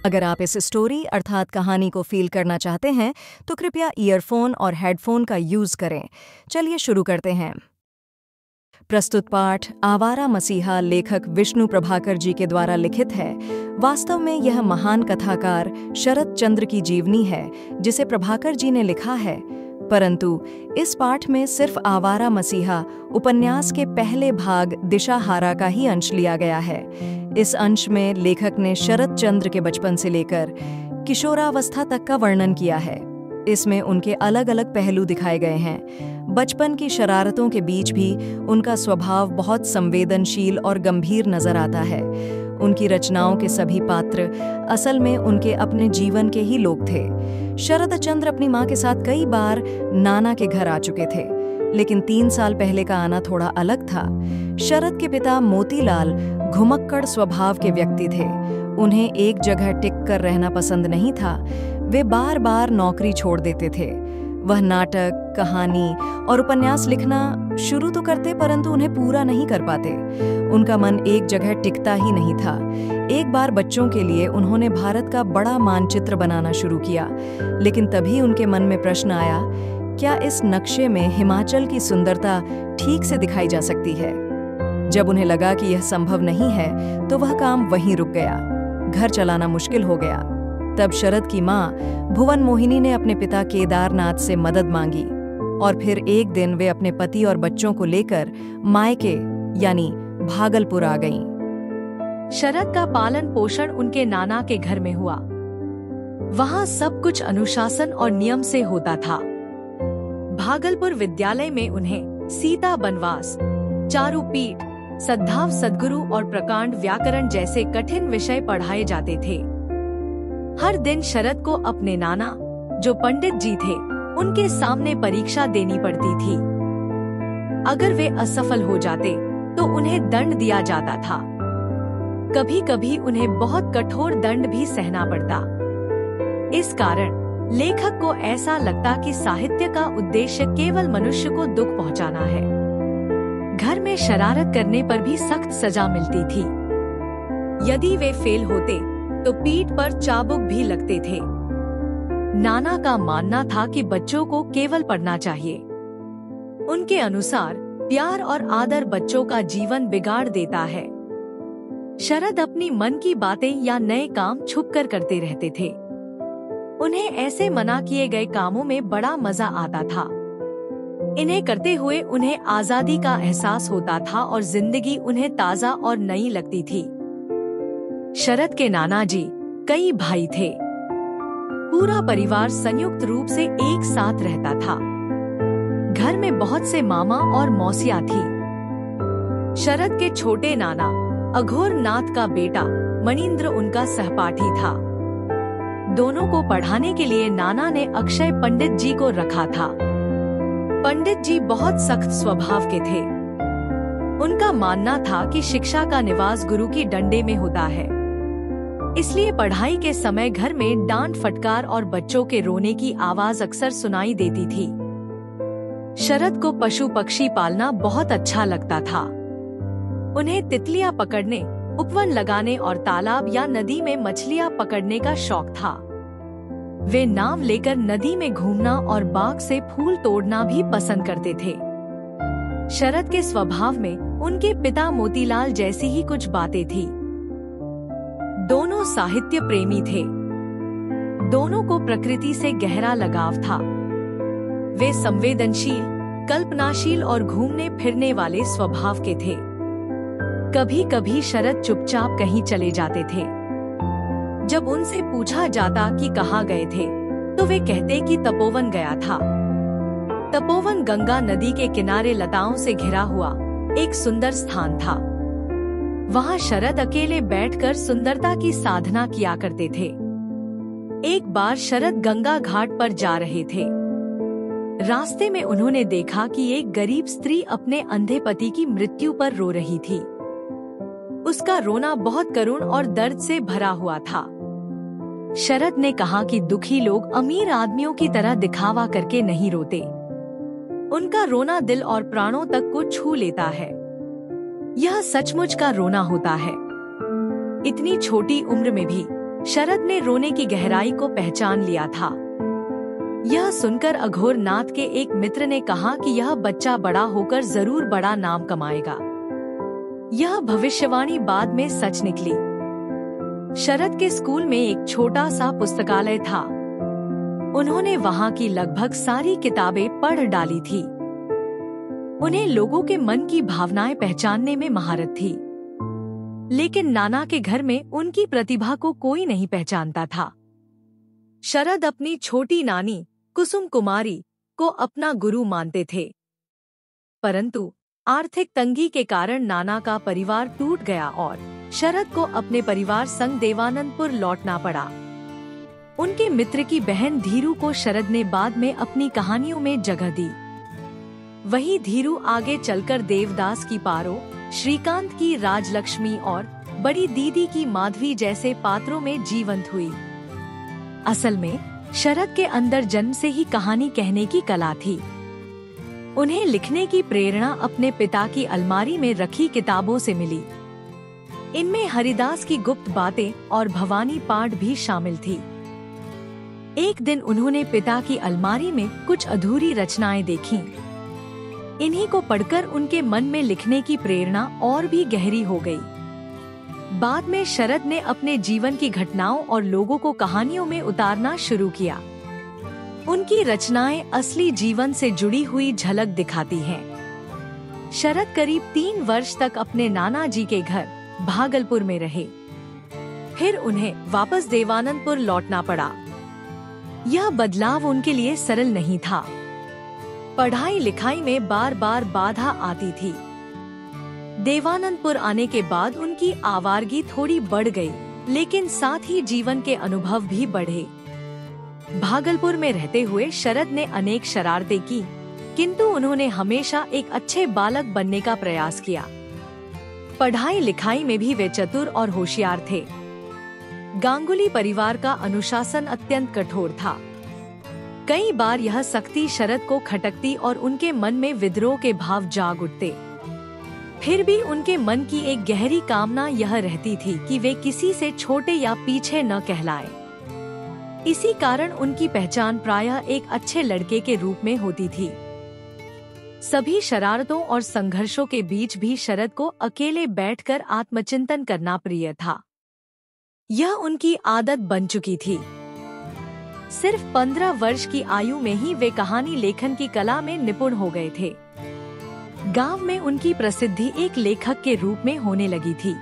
अगर आप इस स्टोरी अर्थात कहानी को फील करना चाहते हैं तो कृपया ईयरफोन और हेडफोन का यूज करें। चलिए शुरू करते हैं। प्रस्तुत पाठ आवारा मसीहा लेखक विष्णु प्रभाकर जी के द्वारा लिखित है। वास्तव में यह महान कथाकार शरद चंद्र की जीवनी है जिसे प्रभाकर जी ने लिखा है, परंतु इस पाठ में सिर्फ आवारा मसीहा उपन्यास के पहले भाग दिशाहारा का ही अंश लिया गया है। इस अंश में लेखक ने शरद चंद्र के बचपन से लेकर किशोरावस्था तक का वर्णन किया है। इसमें उनके अलग अलग पहलू दिखाए गए हैं। बचपन की शरारतों के बीच भी उनका स्वभाव बहुत संवेदनशील और गंभीर नजर आता है। उनकी रचनाओं के सभी पात्र असल में उनके अपने जीवन के ही लोग थे। शरद चंद्र अपनी माँ के साथ कई बार नाना के घर आ चुके थे, लेकिन 3 साल पहले का आना थोड़ा अलग था। शरद के पिता मोतीलाल घुमक्कड़ स्वभाव के व्यक्ति थे। उन्हें एक जगह टिक कर रहना पसंद नहीं था। वे बार बार नौकरी छोड़ देते थे। वह नाटक, कहानी और उपन्यास लिखना शुरू तो करते, परंतु उन्हें पूरा नहीं कर पाते। उनका मन एक जगह टिकता ही नहीं था। एक बार बच्चों के लिए उन्होंने भारत का बड़ा मानचित्र बनाना शुरू किया, लेकिन तभी उनके मन में प्रश्न आया, क्या इस नक्शे में हिमाचल की सुंदरता ठीक से दिखाई जा सकती है? जब उन्हें लगा कि यह संभव नहीं है, तो वह काम वहीं रुक गया। घर चलाना मुश्किल हो गया। तब शरद की माँ भुवन मोहिनी ने अपने पिता केदारनाथ से मदद मांगी और फिर एक दिन वे अपने पति और बच्चों को लेकर मायके यानी भागलपुर आ गईं। शरद का पालन पोषण उनके नाना के घर में हुआ। वहाँ सब कुछ अनुशासन और नियम से होता था। भागलपुर विद्यालय में उन्हें सीता बनवास, चारुपीठ, सद्भाव सद्गुरु और प्रकांड व्याकरण जैसे कठिन विषय पढ़ाए जाते थे। हर दिन शरद को अपने नाना, जो पंडित जी थे, उनके सामने परीक्षा देनी पड़ती थी। अगर वे असफल हो जाते तो उन्हें दंड दिया जाता था। कभी कभी उन्हें बहुत कठोर दंड भी सहना पड़ता। इस कारण लेखक को ऐसा लगता कि साहित्य का उद्देश्य केवल मनुष्य को दुख पहुंचाना है। घर में शरारत करने पर भी सख्त सजा मिलती थी। यदि वे फेल होते तो पीठ पर चाबुक भी लगते थे। नाना का मानना था कि बच्चों को केवल पढ़ना चाहिए। उनके अनुसार प्यार और आदर बच्चों का जीवन बिगाड़ देता है। शरद अपनी मन की बातें या नए काम छुपकर करते रहते थे। उन्हें ऐसे मना किए गए कामों में बड़ा मजा आता था। इन्हें करते हुए उन्हें आजादी का एहसास होता था और जिंदगी उन्हें ताजा और नई लगती थी। शरद के नाना जी कई भाई थे। पूरा परिवार संयुक्त रूप से एक साथ रहता था। घर में बहुत से मामा और मौसियाँ थी। शरद के छोटे नाना अघोर नाथ का बेटा मणिंद्र उनका सहपाठी था। दोनों को पढ़ाने के लिए नाना ने अक्षय पंडित जी को रखा था। पंडित जी बहुत सख्त स्वभाव के थे। उनका मानना था कि शिक्षा का निवास गुरु की डंडे में होता है। इसलिए पढ़ाई के समय घर में डांट फटकार और बच्चों के रोने की आवाज अक्सर सुनाई देती थी। शरद को पशु पक्षी पालना बहुत अच्छा लगता था। उन्हें तितलियां पकड़ने, उपवन लगाने और तालाब या नदी में मछलियां पकड़ने का शौक था। वे नाव लेकर नदी में घूमना और बाग से फूल तोड़ना भी पसंद करते थे। शरद के स्वभाव में उनके पिता मोतीलाल जैसी ही कुछ बातें थी। दोनों साहित्य प्रेमी थे। दोनों को प्रकृति से गहरा लगाव था। वे संवेदनशील, कल्पनाशील और घूमने फिरने वाले स्वभाव के थे। कभी कभी शरद चुपचाप कहीं चले जाते थे। जब उनसे पूछा जाता कि कहाँ गए थे, तो वे कहते कि तपोवन गया था। तपोवन गंगा नदी के किनारे लताओं से घिरा हुआ एक सुंदर स्थान था। वहाँ शरद अकेले बैठकर सुंदरता की साधना किया करते थे। एक बार शरद गंगा घाट पर जा रहे थे। रास्ते में उन्होंने देखा कि एक गरीब स्त्री अपने अंधे पति की मृत्यु पर रो रही थी। उसका रोना बहुत करुण और दर्द से भरा हुआ था। शरद ने कहा कि दुखी लोग अमीर आदमियों की तरह दिखावा करके नहीं रोते। उनका रोना दिल और प्राणों तक को छू लेता है। यह सचमुच का रोना होता है। इतनी छोटी उम्र में भी शरद ने रोने की गहराई को पहचान लिया था। यह सुनकर अघोर नाथ के एक मित्र ने कहा कि यह बच्चा बड़ा होकर जरूर बड़ा नाम कमाएगा। यह भविष्यवाणी बाद में सच निकली। शरद के स्कूल में एक छोटा सा पुस्तकालय था। उन्होंने वहाँ की लगभग सारी किताबें पढ़ डाली थी। उन्हें लोगों के मन की भावनाएं पहचानने में महारत थी, लेकिन नाना के घर में उनकी प्रतिभा को कोई नहीं पहचानता था। शरद अपनी छोटी नानी कुसुम कुमारी को अपना गुरु मानते थे, परंतु आर्थिक तंगी के कारण नाना का परिवार टूट गया और शरद को अपने परिवार संग देवानंदपुर लौटना पड़ा। उनके मित्र की बहन धीरू को शरद ने बाद में अपनी कहानियों में जगह दी। वही धीरू आगे चलकर देवदास की पारो, श्रीकांत की राजलक्ष्मी और बड़ी दीदी की माधवी जैसे पात्रों में जीवंत हुई। असल में शरद के अंदर जन्म से ही कहानी कहने की कला थी। उन्हें लिखने की प्रेरणा अपने पिता की अलमारी में रखी किताबों से मिली। इनमें हरिदास की गुप्त बातें और भवानी पाठ भी शामिल थी। एक दिन उन्होंने पिता की अलमारी में कुछ अधूरी रचनाएं देखीं। इन्हीं को पढ़कर उनके मन में लिखने की प्रेरणा और भी गहरी हो गई। बाद में शरद ने अपने जीवन की घटनाओं और लोगों को कहानियों में उतारना शुरू किया। उनकी रचनाएं असली जीवन से जुड़ी हुई झलक दिखाती हैं। शरद करीब 3 वर्ष तक अपने नाना जी के घर भागलपुर में रहे। फिर उन्हें वापस देवानंदपुर लौटना पड़ा। यह बदलाव उनके लिए सरल नहीं था। पढ़ाई लिखाई में बार बार बाधा आती थी। देवानंदपुर आने के बाद उनकी आवारगी थोड़ी बढ़ गई, लेकिन साथ ही जीवन के अनुभव भी बढ़े। भागलपुर में रहते हुए शरद ने अनेक शरारतें की, किंतु उन्होंने हमेशा एक अच्छे बालक बनने का प्रयास किया। पढ़ाई लिखाई में भी वे चतुर और होशियार थे। गांगुली परिवार का अनुशासन अत्यंत कठोर था। कई बार यह सख्ती शरद को खटकती और उनके मन में विद्रोह के भाव जाग उठते। फिर भी उनके मन की एक गहरी कामना यह रहती थी कि वे किसी से छोटे या पीछे न कहलाए। इसी कारण उनकी पहचान प्रायः एक अच्छे लड़के के रूप में होती थी। सभी शरारतों और संघर्षों के बीच भी शरद को अकेले बैठकर आत्मचिंतन करना प्रिय था। यह उनकी आदत बन चुकी थी। सिर्फ 15 वर्ष की आयु में ही वे कहानी लेखन की कला में निपुण हो गए थे। गांव में उनकी प्रसिद्धि एक लेखक के रूप में होने लगी थी।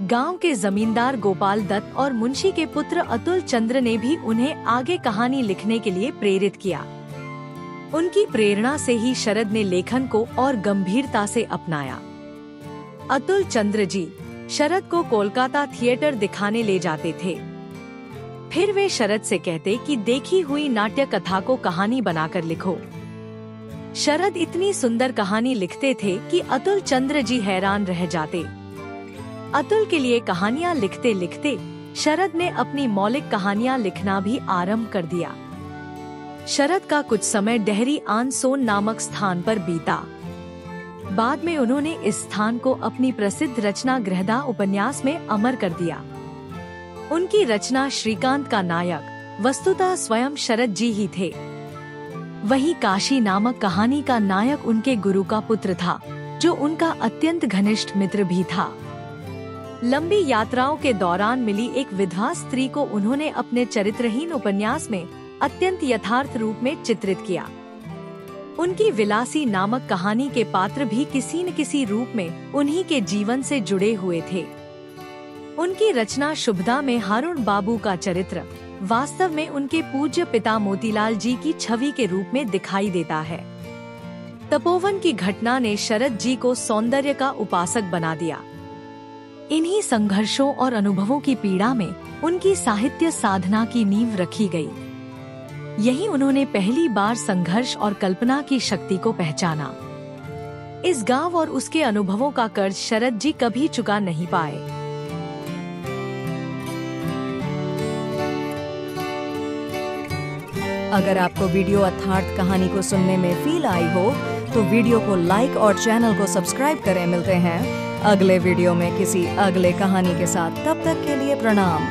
गांव के जमींदार गोपाल दत्त और मुंशी के पुत्र अतुल चंद्र ने भी उन्हें आगे कहानी लिखने के लिए प्रेरित किया। उनकी प्रेरणा से ही शरद ने लेखन को और गंभीरता से अपनाया। अतुल चंद्र जी शरद को कोलकाता थिएटर दिखाने ले जाते थे। फिर वे शरद से कहते कि देखी हुई नाट्य कथा को कहानी बनाकर लिखो। शरद इतनी सुंदर कहानी लिखते थे कि अतुल चंद्र जी हैरान रह जाते। अतुल के लिए कहानियां लिखते लिखते शरद ने अपनी मौलिक कहानियां लिखना भी आरंभ कर दिया। शरद का कुछ समय डेहरी आन सोन नामक स्थान पर बीता। बाद में उन्होंने इस स्थान को अपनी प्रसिद्ध रचना गृहदा उपन्यास में अमर कर दिया। उनकी रचना श्रीकांत का नायक वस्तुतः स्वयं शरद जी ही थे। वही काशी नामक कहानी का नायक उनके गुरु का पुत्र था, जो उनका अत्यंत घनिष्ठ मित्र भी था। लंबी यात्राओं के दौरान मिली एक विधवा स्त्री को उन्होंने अपने चरित्रहीन उपन्यास में अत्यंत यथार्थ रूप में चित्रित किया। उनकी विलासी नामक कहानी के पात्र भी किसी न किसी रूप में उन्हीं के जीवन से जुड़े हुए थे। उनकी रचना शुभदा में हारून बाबू का चरित्र वास्तव में उनके पूज्य पिता मोतीलाल जी की छवि के रूप में दिखाई देता है। तपोवन की घटना ने शरद जी को सौंदर्य का उपासक बना दिया। इन्हीं संघर्षों और अनुभवों की पीड़ा में उनकी साहित्य साधना की नींव रखी गई। यही उन्होंने पहली बार संघर्ष और कल्पना की शक्ति को पहचाना। इस गांव और उसके अनुभवों का कर्ज शरद जी कभी चुका नहीं पाए। अगर आपको वीडियो अर्थार्थ कहानी को सुनने में फील आई हो तो वीडियो को लाइक और चैनल को सब्सक्राइब करें। मिलते हैं अगले वीडियो में किसी अगले कहानी के साथ। तब तक के लिए प्रणाम।